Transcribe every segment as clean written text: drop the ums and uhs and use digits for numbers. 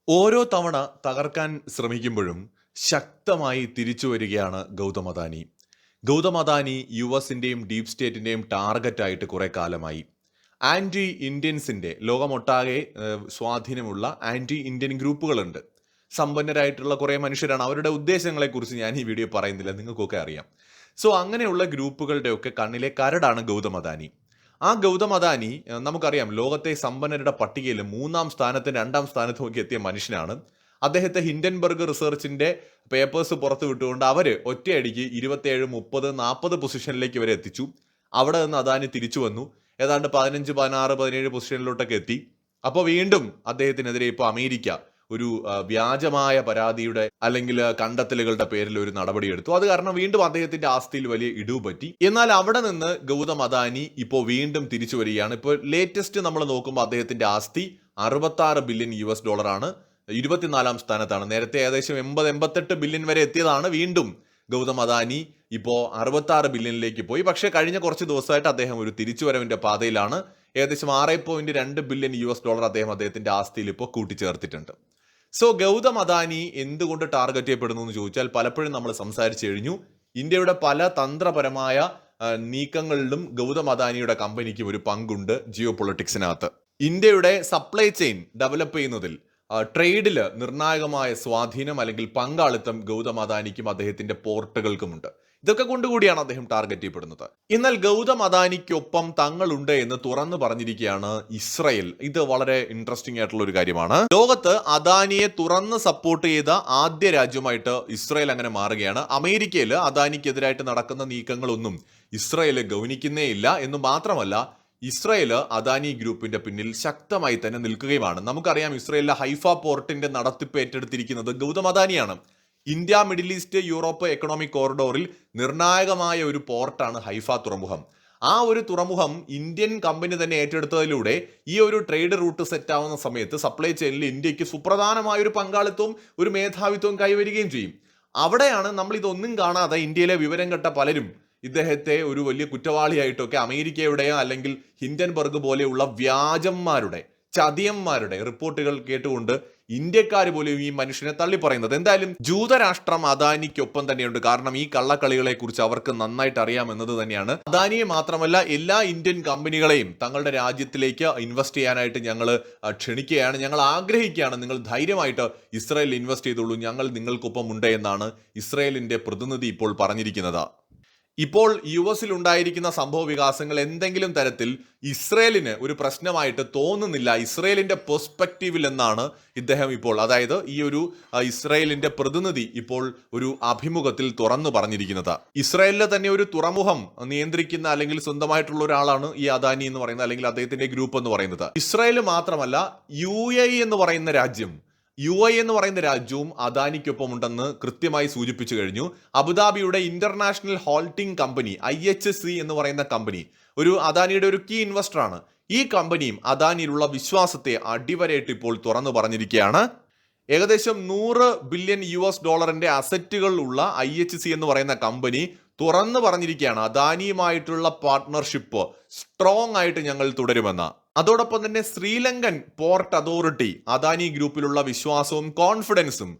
ഓരോ തവണ തകർക്കാൻ ശ്രമിക്കുമ്പോഴും ശക്തമായി തിരിച്ചു വരികയാണ് ഗൗതം അദാനി. ഗൗതം അദാനി യു എസിൻ്റെയും ഡീപ് സ്റ്റേറ്റിൻ്റെയും ടാർഗറ്റായിട്ട് കുറേ കാലമായി. ആൻറ്റി ഇന്ത്യൻസിൻ്റെ ലോകമൊട്ടാകെ സ്വാധീനമുള്ള ആൻറ്റി ഇന്ത്യൻ ഗ്രൂപ്പുകളുണ്ട്. സമ്പന്നരായിട്ടുള്ള കുറേ മനുഷ്യരാണ്. അവരുടെ ഉദ്ദേശങ്ങളെക്കുറിച്ച് ഞാൻ ഈ വീഡിയോ പറയുന്നില്ല, നിങ്ങൾക്കൊക്കെ അറിയാം. സോ അങ്ങനെയുള്ള ഗ്രൂപ്പുകളുടെയൊക്കെ കണ്ണിലെ കരടാണ് ഗൗതം അദാനി. ആ ഗൗതം അദാനി നമുക്കറിയാം, ലോകത്തെ സമ്പന്നരുടെ പട്ടികയിൽ 3-ാം സ്ഥാനത്തും 2-ാം സ്ഥാനത്തുമൊക്കെ എത്തിയ മനുഷ്യനാണ്. അദ്ദേഹത്തെ ഹിൻഡൻബർഗ് റിസർച്ചിന്റെ പേപ്പേഴ്സ് പുറത്തു വിട്ടുകൊണ്ട് അവർ ഒറ്റയടിക്ക് 27, 30, 40 പൊസിഷനിലേക്ക് വരെ എത്തിച്ചു. അവിടെ നിന്ന് അദാനി തിരിച്ചു വന്നു, ഏതാണ്ട് 15, 16, 17 പൊസിഷനിലോട്ടൊക്കെ എത്തി. അപ്പോൾ വീണ്ടും അദ്ദേഹത്തിനെതിരെ ഇപ്പോൾ അമേരിക്ക ഒരു വ്യാജമായ പരാതിയുടെ അല്ലെങ്കിൽ കണ്ടെത്തലുകളുടെ പേരിൽ ഒരു നടപടിയെടുത്തു. അത് കാരണം വീണ്ടും അദ്ദേഹത്തിന്റെ ആസ്തിയിൽ വലിയ ഇടിവ് പറ്റി. എന്നാൽ അവിടെ നിന്ന് ഗൗതം അദാനി ഇപ്പോൾ വീണ്ടും തിരിച്ചു വരികയാണ്. ഇപ്പോൾ ലേറ്റസ്റ്റ് നമ്മൾ നോക്കുമ്പോൾ അദ്ദേഹത്തിന്റെ ആസ്തി $66 ബില്യൺ ആണ്. 24-ാം സ്ഥാനത്താണ്. നേരത്തെ ഏകദേശം 80-88 ബില്യൺ വരെ എത്തിയതാണ്. വീണ്ടും ഗൗതം അദാനി ഇപ്പോൾ 66 ബില്യണിലേക്ക് പോയി. പക്ഷേ കഴിഞ്ഞ കുറച്ച് ദിവസമായിട്ട് അദ്ദേഹം ഒരു തിരിച്ചുവരവിന്റെ പാതയിലാണ്. ഏകദേശം $6.2 ബില്യൺ അദ്ദേഹത്തിന്റെ ആസ്തിയിൽ ഇപ്പോൾ കൂട്ടിച്ചേർത്തിട്ടുണ്ട്. സോ ഗൗതം അദാനി എന്തുകൊണ്ട് ടാർഗറ്റ് ചെയ്യപ്പെടുന്നു എന്ന് ചോദിച്ചാൽ പലപ്പോഴും നമ്മൾ സംസാരിച്ചു കഴിഞ്ഞു. ഇന്ത്യയുടെ പല തന്ത്രപരമായ നീക്കങ്ങളിലും ഗൗതം അദാനിയുടെ കമ്പനിക്ക് ഒരു പങ്കുണ്ട്. ജിയോ പൊളിറ്റിക്സിനകത്ത് ഇന്ത്യയുടെ സപ്ലൈ ചെയിൻ ഡെവലപ്പ് ചെയ്യുന്നതിൽ ട്രേഡിൽ നിർണായകമായ സ്വാധീനം അല്ലെങ്കിൽ പങ്കാളിത്തം ഗൗതം അദാനിക്കും അദ്ദേഹത്തിന്റെ പോർട്ടുകൾക്കുമുണ്ട്. ഇതൊക്കെ കൊണ്ടുകൂടിയാണ് അദ്ദേഹം ടാർഗറ്റ് ചെയ്യപ്പെടുന്നത്. എന്നാൽ ഗൗതം അദാനിക്കൊപ്പം തങ്ങളുണ്ട് എന്ന് തുറന്നു പറഞ്ഞിരിക്കുകയാണ് ഇസ്രയേൽ. ഇത് വളരെ ഇൻട്രസ്റ്റിംഗ് ആയിട്ടുള്ള ഒരു കാര്യമാണ്. ലോകത്ത് അദാനിയെ തുറന്ന് സപ്പോർട്ട് ചെയ്ത ആദ്യ രാജ്യമായിട്ട് ഇസ്രയേൽ അങ്ങനെ മാറുകയാണ്. അമേരിക്കയിൽ അദാനിക്കെതിരായിട്ട് നടക്കുന്ന നീക്കങ്ങളൊന്നും ഇസ്രയേൽ ഗൗനിക്കുന്നേയില്ല എന്ന് മാത്രമല്ല, ഇസ്രയേൽ അദാനി ഗ്രൂപ്പിന്റെ പിന്നിൽ ശക്തമായി തന്നെ നിൽക്കുകയുമാണ്. നമുക്കറിയാം, ഇസ്രയേലിലെ ഹൈഫ പോർട്ടിന്റെ നടത്തിപ്പ് ഏറ്റെടുത്തിരിക്കുന്നത് ഗൗതം അദാനിയാണ്. India, middle east, Europe economic കോറിഡോറിൽ നിർണായകമായ ഒരു പോർട്ടാണ് ഹൈഫ തുറമുഖം. ആ ഒരു തുറമുഖം ഇന്ത്യൻ കമ്പനി തന്നെ ഏറ്റെടുത്തതിലൂടെ ഈ ഒരു ട്രേഡ് റൂട്ട് സെറ്റ് ആവുന്ന സമയത്ത് സപ്ലൈ ചെയിനിൽ ഇന്ത്യക്ക് സുപ്രധാനമായ ഒരു പങ്കാളിത്തവും ഒരു മേധാവിത്വവും കൈവരികയും ചെയ്യും. അവിടെയാണ് നമ്മൾ ഇതൊന്നും കാണാതെ ഇന്ത്യയിലെ വിവരം കെട്ട പലരും ഇദ്ദേഹത്തെ ഒരു വലിയ കുറ്റവാളിയായിട്ടൊക്കെ അമേരിക്കയുടെയോ അല്ലെങ്കിൽ ഹിൻഡൻബർഗ് പോലെയുള്ള വ്യാജന്മാരുടെ ചതിയന്മാരുടെ റിപ്പോർട്ടുകൾ കേട്ടുകൊണ്ട് ഇന്ത്യക്കാർ പോലും ഈ മനുഷ്യനെ തള്ളിപ്പറയുന്നത്. എന്തായാലും ജൂതരാഷ്ട്രം അദാനിക്കൊപ്പം തന്നെയുണ്ട്. കാരണം ഈ കള്ളക്കളികളെ കുറിച്ച് അവർക്ക് നന്നായിട്ട് അറിയാമെന്നത് തന്നെയാണ്. അദാനിയെ മാത്രമല്ല, എല്ലാ ഇന്ത്യൻ കമ്പനികളെയും തങ്ങളുടെ രാജ്യത്തിലേക്ക് ഇൻവെസ്റ്റ് ചെയ്യാനായിട്ട് ഞങ്ങൾ ക്ഷണിക്കുകയാണ്, ഞങ്ങൾ ആഗ്രഹിക്കുകയാണ്. നിങ്ങൾ ധൈര്യമായിട്ട് ഇസ്രായേലിൽ ഇൻവെസ്റ്റ് ചെയ്തോളൂ, ഞങ്ങൾ നിങ്ങൾക്കൊപ്പം ഉണ്ട് എന്നാണ് ഇസ്രായേലിന്റെ പ്രതിനിധി ഇപ്പോൾ പറഞ്ഞിരിക്കുന്നത്. ഇപ്പോൾ യു എസിൽ ഉണ്ടായിരിക്കുന്ന സംഭവ വികാസങ്ങൾ എന്തെങ്കിലും തരത്തിൽ ഇസ്രയേലിന് ഒരു പ്രശ്നമായിട്ട് തോന്നുന്നില്ല, ഇസ്രയേലിന്റെ പെർസ്പെക്റ്റീവിൽ എന്നാണ് ഇദ്ദേഹം ഇപ്പോൾ, അതായത് ഈ ഒരു ഇസ്രയേലിന്റെ പ്രതിനിധി ഇപ്പോൾ ഒരു അഭിമുഖത്തിൽ തുറന്നു പറഞ്ഞിരിക്കുന്നത്. ഇസ്രയേലിലെ തന്നെ ഒരു തുറമുഖം നിയന്ത്രിക്കുന്ന അല്ലെങ്കിൽ സ്വന്തമായിട്ടുള്ള ഒരാളാണ് ഈ അദാനി എന്ന് പറയുന്നത്, അല്ലെങ്കിൽ അദ്ദേഹത്തിന്റെ ഗ്രൂപ്പ് എന്ന് പറയുന്നത്. ഇസ്രയേൽ മാത്രമല്ല, UAE എന്ന് പറയുന്ന രാജ്യം, UAE എന്ന് പറയുന്ന രാജ്യവും അദാനിക്കൊപ്പം ഉണ്ടെന്ന് കൃത്യമായി സൂചിപ്പിച്ചു കഴിഞ്ഞു. അബുദാബിയുടെ ഇന്റർനാഷണൽ ഹോൾഡിംഗ് കമ്പനി IHC എന്ന് പറയുന്ന കമ്പനി ഒരു അദാനിയുടെ ഒരു കീ ഇൻവെസ്റ്റർ ആണ്. ഈ കമ്പനിയും അദാനിയിലുള്ള വിശ്വാസത്തെ അടിവരയിട്ട് ഇപ്പോൾ തുറന്നു പറഞ്ഞിരിക്കുകയാണ്. ഏകദേശം $100 ബില്യൺ അസറ്റുകൾ ഉള്ള IHC എന്ന് പറയുന്ന കമ്പനി തുറന്നു പറഞ്ഞിരിക്കുകയാണ് അദാനിയുമായിട്ടുള്ള പാർട്ട്ണർഷിപ്പ് സ്ട്രോങ് ആയിട്ട് ഞങ്ങൾ തുടരുമെന്ന്. അതോടൊപ്പം തന്നെ ശ്രീലങ്കൻ പോർട്ട് അതോറിറ്റി അദാനി ഗ്രൂപ്പിലുള്ള വിശ്വാസവും കോൺഫിഡൻസും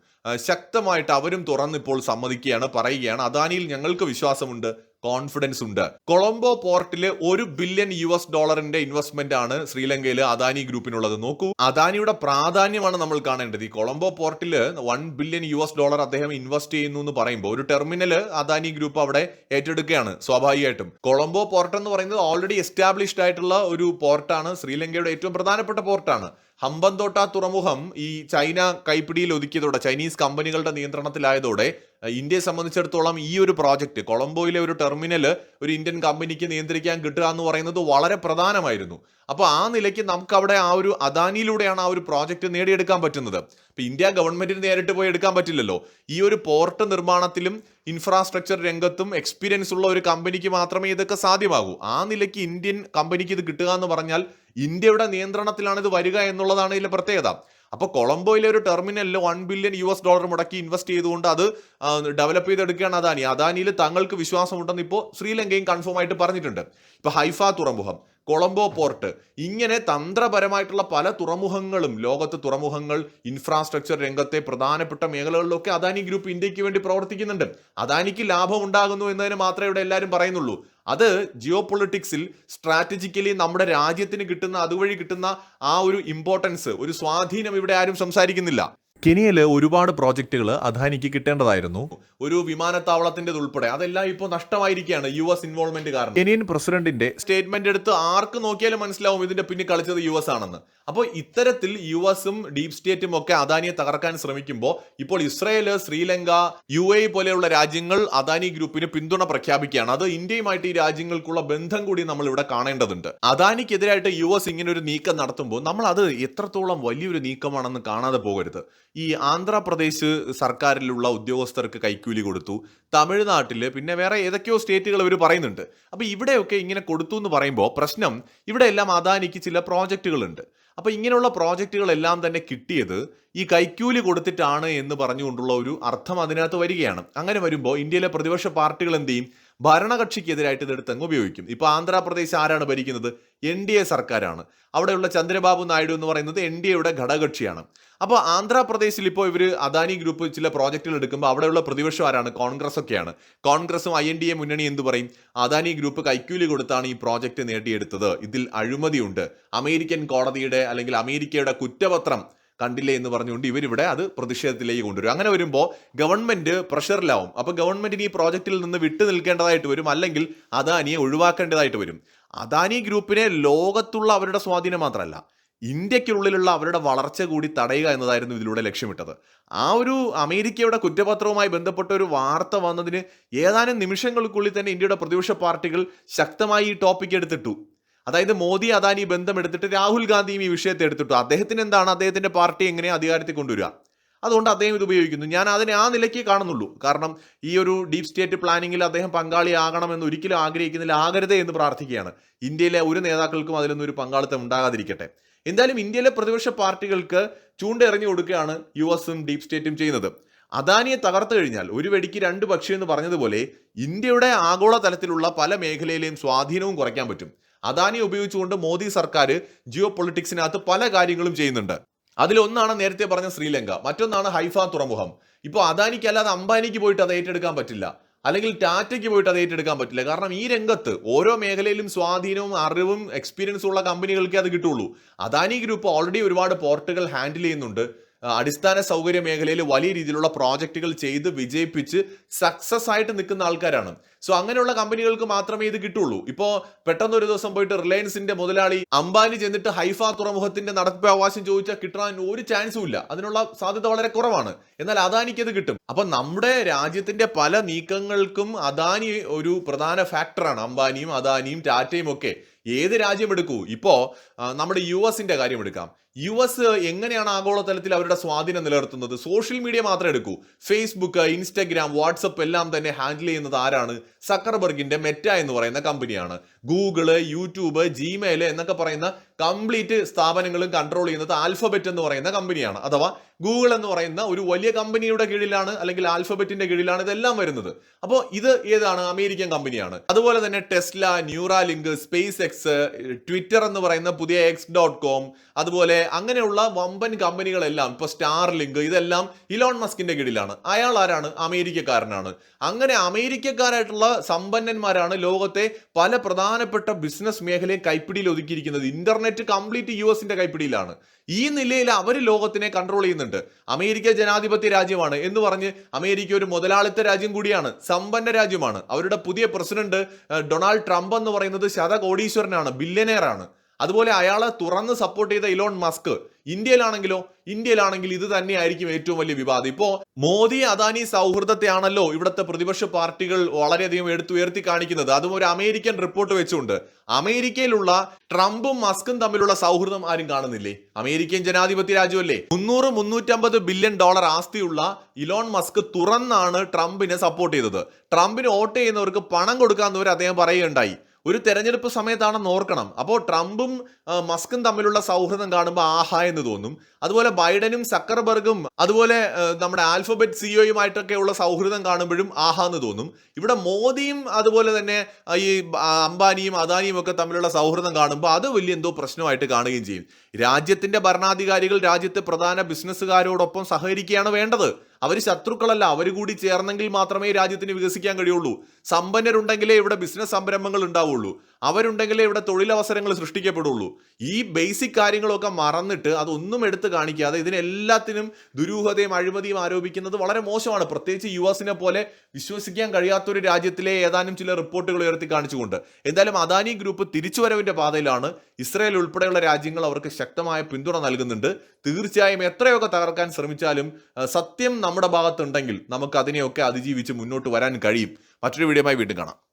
ശക്തമായിട്ട് അവരും തുറന്നിപ്പോൾ സമ്മതിക്കുകയാണ്, പറയുകയാണ് അദാനിയിൽ ഞങ്ങൾക്ക് വിശ്വാസമുണ്ട്, കോൺഫിഡൻസ് ഉണ്ട്. കൊളംബോ പോർട്ടിൽ $1 ബില്യൺ ഇൻവെസ്റ്റ്മെന്റ് ആണ് ശ്രീലങ്കയിൽ അദാനി ഗ്രൂപ്പിനുള്ളത്. നോക്കൂ, അദാനിയുടെ പ്രാധാന്യമാണ് നമ്മൾ കാണേണ്ടത്. ഈ കൊളംബോ പോർട്ടിൽ $1 ബില്യൺ അദ്ദേഹം ഇൻവെസ്റ്റ് ചെയ്യുന്നു എന്ന് പറയുമ്പോൾ ഒരു ടെർമിനൽ അദാനി ഗ്രൂപ്പ് അവിടെ ഏറ്റെടുക്കുകയാണ് സ്വാഭാവികമായിട്ടും. കൊളംബോ പോർട്ട് എന്ന് പറയുന്നത് ഓൾറെഡി എസ്റ്റാബ്ലിഷ്ഡ് ആയിട്ടുള്ള ഒരു പോർട്ടാണ്, ശ്രീലങ്കയുടെ ഏറ്റവും പ്രധാനപ്പെട്ട പോർട്ടാണ്. ഹമ്പന്തോട്ട തുറമുഖം ഈ ചൈന കൈപ്പിടിയിൽ ഒതുക്കിയതോടെ, ചൈനീസ് കമ്പനികളുടെ നിയന്ത്രണത്തിലായതോടെ ഇന്ത്യയെ സംബന്ധിച്ചിടത്തോളം ഈ ഒരു പ്രോജക്റ്റ്, കൊളംബോയിലെ ഒരു ടെർമിനൽ ഒരു ഇന്ത്യൻ കമ്പനിക്ക് നിയന്ത്രിക്കാൻ കിട്ടുക എന്ന് പറയുന്നത് വളരെ പ്രധാനമായിരുന്നു. അപ്പോൾ ആ നിലയ്ക്ക് നമുക്ക് അവിടെ ആ ഒരു അദാനിയിലൂടെയാണ് ആ ഒരു പ്രോജക്റ്റ് നേടിയെടുക്കാൻ പറ്റുന്നത്. ഇപ്പൊ ഇന്ത്യ ഗവൺമെന്റിന് നേരിട്ട് പോയി എടുക്കാൻ പറ്റില്ലല്ലോ. ഈ ഒരു പോർട്ട് നിർമ്മാണത്തിലും ഇൻഫ്രാസ്ട്രക്ചർ രംഗത്തും എക്സ്പീരിയൻസ് ഉള്ള ഒരു കമ്പനിക്ക് മാത്രമേ ഇതൊക്കെ സാധ്യമാകൂ. ആ നിലയ്ക്ക് ഇന്ത്യൻ കമ്പനിക്ക് ഇത് കിട്ടുക എന്ന് പറഞ്ഞാൽ ഇന്ത്യയുടെ നിയന്ത്രണത്തിലാണ് ഇത് വരിക എന്നുള്ളതാണ് ഇതിലെ പ്രത്യേകത. അപ്പോൾ കൊളംബോയിലെ ഒരു ടെർമിനലിൽ $1 ബില്യൺ മുടക്കി ഇൻവെസ്റ്റ് ചെയ്തുകൊണ്ട് അത് ഡെവലപ്പ് ചെയ്തെടുക്കുകയാണ് അദാനി. അദാനിയിൽ തങ്ങൾക്ക് വിശ്വാസമുണ്ടെന്ന് ഇപ്പോൾ ശ്രീലങ്കയും കൺഫേം ആയിട്ട് പറഞ്ഞിട്ടുണ്ട്. ഇപ്പൊ ഹൈഫ തുറമുഖം, കൊളംബോ പോർട്ട്, ഇങ്ങനെ തന്ത്രപരമായിട്ടുള്ള പല തുറമുഖങ്ങളും, ലോകത്ത് തുറമുഖങ്ങൾ, ഇൻഫ്രാസ്ട്രക്ചർ രംഗത്തെ പ്രധാനപ്പെട്ട മേഖലകളിലൊക്കെ അദാനി ഗ്രൂപ്പ് ഇന്ത്യക്ക് വേണ്ടി പ്രവർത്തിക്കുന്നുണ്ട്. അദാനിക്ക് ലാഭം ഉണ്ടാകുന്നു എന്നതിന് മാത്രമേ ഇവിടെ എല്ലാവരും പറയുന്നുള്ളൂ. അത് ജിയോ പൊളിറ്റിക്സിൽ സ്ട്രാറ്റജിക്കലി നമ്മുടെ രാജ്യത്തിന് കിട്ടുന്ന, അതുവഴി കിട്ടുന്ന ആ ഒരു ഇമ്പോർട്ടൻസ്, ഒരു സ്വാധീനം ഇവിടെ ആരും സംസാരിക്കുന്നില്ല. കെനിയയിൽ ഒരുപാട് പ്രോജക്റ്റുകൾ അദാനിക്ക് കിട്ടേണ്ടതായിരുന്നു, ഒരു വിമാനത്താവളത്തിന്റെ ഉൾപ്പെടെ. അതെല്ലാം ഇപ്പോൾ നഷ്ടമായിരിക്കുകയാണ് US ഇൻവോൾവ്മെന്റ് കാരണം. കെനിയൻ പ്രസിഡന്റിന്റെ സ്റ്റേറ്റ്മെന്റ് എടുത്ത് ആർക്ക് നോക്കിയാലും മനസ്സിലാവും ഇതിന്റെ പിന്നിൽ കളിച്ചത് US ആണെന്ന്. അപ്പോൾ ഇത്തരത്തിൽ USഉം ഡീപ് സ്റ്റേറ്റും ഒക്കെ അദാനിയെ തകർക്കാൻ ശ്രമിക്കുമ്പോൾ ഇപ്പോൾ ഇസ്രായേൽ, ശ്രീലങ്ക, UAE പോലെയുള്ള രാജ്യങ്ങൾ അദാനി ഗ്രൂപ്പിന് പിന്തുണ പ്രഖ്യാപിക്കുകയാണ്. അത് ഇന്ത്യയുമായിട്ട് ഈ രാജ്യങ്ങൾക്കുള്ള ബന്ധം കൂടി നമ്മൾ ഇവിടെ കാണേണ്ടതുണ്ട്. അദാനിക്കെതിരായിട്ട് US ഇങ്ങനെ ഒരു നീക്കം നടത്തുമ്പോൾ നമ്മൾ അത് എത്രത്തോളം വലിയൊരു നീക്കമാണെന്ന് കാണാതെ പോകരുത്. ഈ ആന്ധ്രാപ്രദേശ് സർക്കാരിലുള്ള ഉദ്യോഗസ്ഥർക്ക് കൈക്കൂലി കൊടുത്തു, തമിഴ്നാട്ടില്, പിന്നെ വേറെ ഏതൊക്കെയോ സ്റ്റേറ്റുകൾ ഇവർ പറയുന്നുണ്ട്. അപ്പോൾ ഇവിടെയൊക്കെ ഇങ്ങനെ കൊടുത്തു എന്ന് പറയുമ്പോൾ പ്രശ്നം, ഇവിടെ എല്ലാം അദാനിക്ക് ചില പ്രോജക്റ്റുകളുണ്ട്. അപ്പോൾ ഇങ്ങനെയുള്ള പ്രോജക്റ്റുകളെല്ലാം തന്നെ കിട്ടിയത് ഈ കൈക്കൂലി കൊടുത്തിട്ടാണ് എന്ന് പറഞ്ഞുകൊണ്ടുള്ള ഒരു അർത്ഥം അതിനകത്ത് വരികയാണ്. അങ്ങനെ വരുമ്പോൾ ഇന്ത്യയിലെ പ്രതിപക്ഷ പാർട്ടികൾ എന്ത് ചെയ്യും? ഭരണകക്ഷിക്കെതിരായിട്ട് ഇതെടുത്ത് അങ്ങ് ഉപയോഗിക്കും. ഇപ്പോൾ ആന്ധ്രാപ്രദേശ് ആരാണ് ഭരിക്കുന്നത്? NDA സർക്കാരാണ്. അവിടെയുള്ള ചന്ദ്രബാബു നായിഡു എന്ന് പറയുന്നത് NDAയുടെ ഘടകകക്ഷിയാണ്. അപ്പോൾ ആന്ധ്രാപ്രദേശിൽ ഇപ്പോൾ ഇവർ അദാനി ഗ്രൂപ്പ് ചില പ്രോജക്റ്റുകൾ എടുക്കുമ്പോൾ അവിടെയുള്ള പ്രതിപക്ഷം ആരാണ്? കോൺഗ്രസ് ഒക്കെയാണ്. കോൺഗ്രസും INDA മുന്നണി എന്ത് പറയും? അദാനി ഗ്രൂപ്പ് കൈക്കൂലി കൊടുത്താണ് ഈ പ്രോജക്റ്റ് നേടിയെടുത്തത്, ഇതിൽ അഴിമതിയുണ്ട്, അമേരിക്കൻ കോടതിയുടെ അല്ലെങ്കിൽ അമേരിക്കയുടെ കുറ്റപത്രം കണ്ടില്ലേ എന്ന് പറഞ്ഞുകൊണ്ട് ഇവരിവിടെ അത് പ്രതിഷേധത്തിലേക്ക് കൊണ്ടുവരും. അങ്ങനെ വരുമ്പോൾ ഗവൺമെന്റ് പ്രഷറിലാവും. അപ്പോൾ ഗവൺമെന്റിന് ഈ പ്രോജക്റ്റിൽ നിന്ന് വിട്ടു നിൽക്കേണ്ടതായിട്ട് വരും, അല്ലെങ്കിൽ അദാനിയെ ഒഴിവാക്കേണ്ടതായിട്ട് വരും. അദാനി ഗ്രൂപ്പിനെ ലോകത്തുള്ള അവരുടെ സ്വാധീനം മാത്രമല്ല, ഇന്ത്യക്കുള്ളിലുള്ള അവരുടെ വളർച്ച കൂടി തടയുക എന്നതായിരുന്നു ഇതിലൂടെ ലക്ഷ്യമിട്ടത്. ആ ഒരു അമേരിക്കയുടെ കുറ്റപത്രവുമായി ബന്ധപ്പെട്ട ഒരു വാർത്ത വന്നതിന് ഏതാനും നിമിഷങ്ങൾക്കുള്ളിൽ തന്നെ ഇന്ത്യയുടെ പ്രതിപക്ഷ പാർട്ടികൾ ശക്തമായി ഈ ടോപ്പിക് എടുത്തിട്ടു. അതായത് മോദി അദാനി ബന്ധം എടുത്തിട്ട് രാഹുൽ ഗാന്ധിയും ഈ വിഷയത്തെ എടുത്തിട്ടു. അദ്ദേഹത്തിന് എന്താണ്, അദ്ദേഹത്തിന്റെ പാർട്ടി എങ്ങനെ അധികാരത്തിൽ കൊണ്ടുവരിക, അതുകൊണ്ട് അദ്ദേഹം ഇത് ഉപയോഗിക്കുന്നു. ഞാൻ അതിനെ ആ നിലയ്ക്ക് കാണുന്നുള്ളൂ. കാരണം ഈ ഒരു ഡീപ് സ്റ്റേറ്റ് പ്ലാനിങ്ങിൽ അദ്ദേഹം പങ്കാളിയാകണമെന്ന് ഒരിക്കലും ആഗ്രഹിക്കുന്നില്ല, ആകരുതേ എന്ന് പ്രാർത്ഥിക്കുകയാണ്. ഇന്ത്യയിലെ ഒരു നേതാക്കൾക്കും അതിലൊന്നും ഒരു പങ്കാളിത്തം ഉണ്ടാകാതിരിക്കട്ടെ. എന്തായാലും ഇന്ത്യയിലെ പ്രതിപക്ഷ പാർട്ടികൾക്ക് ചൂണ്ടെറിഞ്ഞു കൊടുക്കുകയാണ് USഉം ഡീപ് സ്റ്റേറ്റും ചെയ്യുന്നത്. അദാനിയെ തകർത്തു കഴിഞ്ഞാൽ ഒരു വെടിക്ക് രണ്ട് പക്ഷി എന്ന് പറഞ്ഞതുപോലെ ഇന്ത്യയുടെ ആഗോള തലത്തിലുള്ള പല മേഖലയിലെയും സ്വാധീനവും കുറയ്ക്കാൻ പറ്റും. അദാനി ഉപയോഗിച്ചുകൊണ്ട് മോദി സർക്കാർ ജിയോ പൊളിറ്റിക്സിനകത്ത് പല കാര്യങ്ങളും ചെയ്യുന്നുണ്ട്. അതിലൊന്നാണ് നേരത്തെ പറഞ്ഞ ശ്രീലങ്ക, മറ്റൊന്നാണ് ഹൈഫ തുറമുഖം. ഇപ്പോൾ അദാനിക്ക് അല്ലാതെ അംബാനിക്ക് പോയിട്ട് അത് ഏറ്റെടുക്കാൻ പറ്റില്ല, അല്ലെങ്കിൽ ടാറ്റയ്ക്ക് പോയിട്ട് അത് ഏറ്റെടുക്കാൻ പറ്റില്ല. കാരണം ഈ രംഗത്ത് ഓരോ മേഖലയിലും സ്വാധീനവും അറിവും എക്സ്പീരിയൻസും ഉള്ള കമ്പനികൾക്കേ അത് കിട്ടുള്ളൂ. അദാനി ഗ്രൂപ്പ് ഓൾറെഡി ഒരുപാട് പോർട്ടുകൾ ഹാൻഡിൽ ചെയ്യുന്നുണ്ട്. അടിസ്ഥാന സൗകര്യ മേഖലയിൽ വലിയ രീതിയിലുള്ള പ്രോജക്റ്റുകൾ ചെയ്ത് വിജയിപ്പിച്ച് സക്സസ് ആയിട്ട് നിൽക്കുന്ന ആൾക്കാരാണ്. സോ അങ്ങനെയുള്ള കമ്പനികൾക്ക് മാത്രമേ ഇത് കിട്ടുള്ളൂ. ഇപ്പോൾ പെട്ടെന്ന് ഒരു ദിവസം പോയിട്ട് റിലയൻസിന്റെ മുതലാളി അംബാനി ചെന്നിട്ട് ഹൈഫ തുറമുഖത്തിന്റെ നടത്തിപ്പ് അവകാശം ചോദിച്ചാൽ കിട്ടാൻ ഒരു ചാൻസും ഇല്ല, അതിനുള്ള സാധ്യത വളരെ കുറവാണ്. എന്നാൽ അദാനിക്ക് അത് കിട്ടും. അപ്പൊ നമ്മുടെ രാജ്യത്തിന്റെ പല നീക്കങ്ങൾക്കും അദാനി ഒരു പ്രധാന ഫാക്ടറാണ്. അംബാനിയും അദാനിയും ടാറ്റയും ഒക്കെ. ഏത് രാജ്യം എടുക്കൂ, ഇപ്പോ നമ്മുടെ US കാര്യം എടുക്കാം. US എങ്ങനെയാണ് ആഗോളതലത്തിൽ അവരുടെ സ്വാധീനം നിലനിർത്തുന്നത്? സോഷ്യൽ മീഡിയ മാത്രം എടുക്കൂ. ഫേസ്ബുക്ക്, ഇൻസ്റ്റഗ്രാം, വാട്സപ്പ് എല്ലാം തന്നെ ഹാൻഡിൽ ചെയ്യുന്നത് ആരാണ്? സക്കർബർഗിന്റെ മെറ്റ എന്ന് പറയുന്ന കമ്പനിയാണ്. ഗൂഗിള്, യൂട്യൂബ്, ജിമെയിൽ എന്നൊക്കെ പറയുന്ന കംപ്ലീറ്റ് സ്ഥാപനങ്ങളും കൺട്രോൾ ചെയ്യുന്നത് ആൽഫബറ്റ് എന്ന് പറയുന്ന കമ്പനിയാണ്. അഥവാ ഗൂഗിൾ എന്ന് പറയുന്ന ഒരു വലിയ കമ്പനിയുടെ കീഴിലാണ്, അല്ലെങ്കിൽ ആൽഫബറ്റിന്റെ കീഴിലാണ് ഇതെല്ലാം വരുന്നത്. അപ്പോൾ ഇത് ഏതാണ്? അമേരിക്കൻ കമ്പനിയാണ്. അതുപോലെ തന്നെ Tesla, Neuralink, space X, Twitter എന്ന് പറയുന്ന പുതിയ X.com, അതുപോലെ അങ്ങനെയുള്ള വമ്പൻ കമ്പനികളെല്ലാം, ഇപ്പൊ സ്റ്റാർ ലിങ്ക്, ഇതെല്ലാം ഇലോൺ മസ്കിന്റെ കീഴിലാണ്. അയാൾ ആരാണ്? അമേരിക്കക്കാരനാണ്. അങ്ങനെ അമേരിക്കക്കാരായിട്ടുള്ള സമ്പന്നന്മാരാണ് ലോകത്തെ പല പ്രധാനപ്പെട്ട ബിസിനസ് മേഖലയെ കൈപ്പിടിയിൽ ഒതുക്കിയിരിക്കുന്നത്. ഇന്റർനെറ്റ് കംപ്ലീറ്റ് US കൈപ്പിടിയിലാണ്. ഈ നിലയിൽ അവർ ലോകത്തിനെ കൺട്രോൾ ചെയ്യുന്നുണ്ട്. അമേരിക്ക ജനാധിപത്യ രാജ്യമാണ് എന്ന് പറഞ്ഞ് അമേരിക്ക ഒരു മുതലാളിത്ത രാജ്യം കൂടിയാണ്, സമ്പന്ന രാജ്യമാണ്. അവരുടെ പുതിയ പ്രസിഡന്റ് ഡൊണാൾഡ് ട്രംപ് എന്ന് പറയുന്നത് ശതകോടീശ്വരനാണ്, ബില്യനെയർ ആണ്. അതുപോലെ അയാളെ തുറന്ന് സപ്പോർട്ട് ചെയ്ത ഇലോൺ മസ്ക്. ഇന്ത്യയിലാണെങ്കിൽ ഇത് തന്നെയായിരിക്കും ഏറ്റവും വലിയ വിവാദം. ഇപ്പോ മോദി അദാനി സൗഹൃദത്തെയാണല്ലോ ഇവിടുത്തെ പ്രതിപക്ഷ പാർട്ടികൾ വളരെയധികം എടുത്തുയർത്തി കാണിക്കുന്നത്. അതും ഒരു അമേരിക്കൻ റിപ്പോർട്ട് വെച്ചുകൊണ്ട്. അമേരിക്കയിലുള്ള ട്രംപും മസ്കും തമ്മിലുള്ള സൗഹൃദം ആരും കാണുന്നില്ലേ? അമേരിക്കൻ ജനാധിപത്യ രാജ്യമല്ലേ. 300-350 ബില്യൺ ഡോളർ ആസ്തിയുള്ള ഇലോൺ മസ്ക് തുറന്നാണ് ട്രംപിനെ സപ്പോർട്ട് ചെയ്തത്. ട്രംപിന് വോട്ട് ചെയ്യുന്നവർക്ക് പണം കൊടുക്കാമെന്നവർ അദ്ദേഹം പറയുകയുണ്ടായി. ഒരു തെരഞ്ഞെടുപ്പ് സമയത്താണെന്ന് ഓർക്കണം. അപ്പോൾ ട്രംപും മസ്കും തമ്മിലുള്ള സൗഹൃദം കാണുമ്പോൾ ആഹാ എന്ന് തോന്നും. അതുപോലെ ബൈഡനും സക്കർബർഗും അതുപോലെ നമ്മുടെ ആൽഫബറ്റ് സിഇഒയുമായിട്ടൊക്കെ ഉള്ള സൗഹൃദം കാണുമ്പോഴും ആഹാ എന്ന് തോന്നും. ഇവിടെ മോദിയും അതുപോലെ തന്നെ ഈ അംബാനിയും അദാനിയും ഒക്കെ തമ്മിലുള്ള സൗഹൃദം കാണുമ്പോൾ അത് വലിയ എന്തോ പ്രശ്നമായിട്ട് കാണുകയും ചെയ്യും. രാജ്യത്തിന്റെ ഭരണാധികാരികൾ രാജ്യത്തെ പ്രധാന ബിസിനസ്സുകാരോടൊപ്പം സഹകരിക്കുകയാണ് വേണ്ടത്. അവർ ശത്രുക്കളല്ല. അവർ കൂടി ചേർന്നെങ്കിൽ മാത്രമേ രാജ്യത്തിന് വികസിക്കാൻ കഴിയുള്ളൂ. സമ്പന്നരുണ്ടെങ്കിലേ ഇവിടെ ബിസിനസ് സംരംഭങ്ങൾ ഉണ്ടാവുള്ളൂ. അവരുണ്ടെങ്കിലേ ഇവിടെ തൊഴിലവസരങ്ങൾ സൃഷ്ടിക്കപ്പെടുള്ളൂ. ഈ ബേസിക് കാര്യങ്ങളൊക്കെ മറന്നിട്ട് അതൊന്നും എടുത്ത് കാണിക്കാതെ ഇതിനെല്ലാത്തിനും ദുരൂഹതയും അഴിമതിയും ആരോപിക്കുന്നത് വളരെ മോശമാണ്. പ്രത്യേകിച്ച് യുഎസിനെ പോലെ വിശ്വസിക്കാൻ കഴിയാത്തൊരു രാജ്യത്തിലെ ഏതാനും ചില റിപ്പോർട്ടുകൾ ഉയർത്തി കാണിച്ചുകൊണ്ട്. എന്തായാലും അദാനി ഗ്രൂപ്പ് തിരിച്ചുവരവിന്റെ പാതയിലാണ്. ഇസ്രായേൽ ഉൾപ്പെടെയുള്ള രാജ്യങ്ങൾ അവർക്ക് ശക്തമായ പിന്തുണ നൽകുന്നുണ്ട്. തീർച്ചയായും എത്രയൊക്കെ തകർക്കാൻ ശ്രമിച്ചാലും സത്യം നമ്മുടെ ഭാഗത്തുണ്ടെങ്കിൽ നമുക്ക് അതിനെയൊക്കെ അതിജീവിച്ച് മുന്നോട്ട് വരാൻ കഴിയും. മറ്റൊരു വീഡിയോയുമായി വീണ്ടും കാണാം.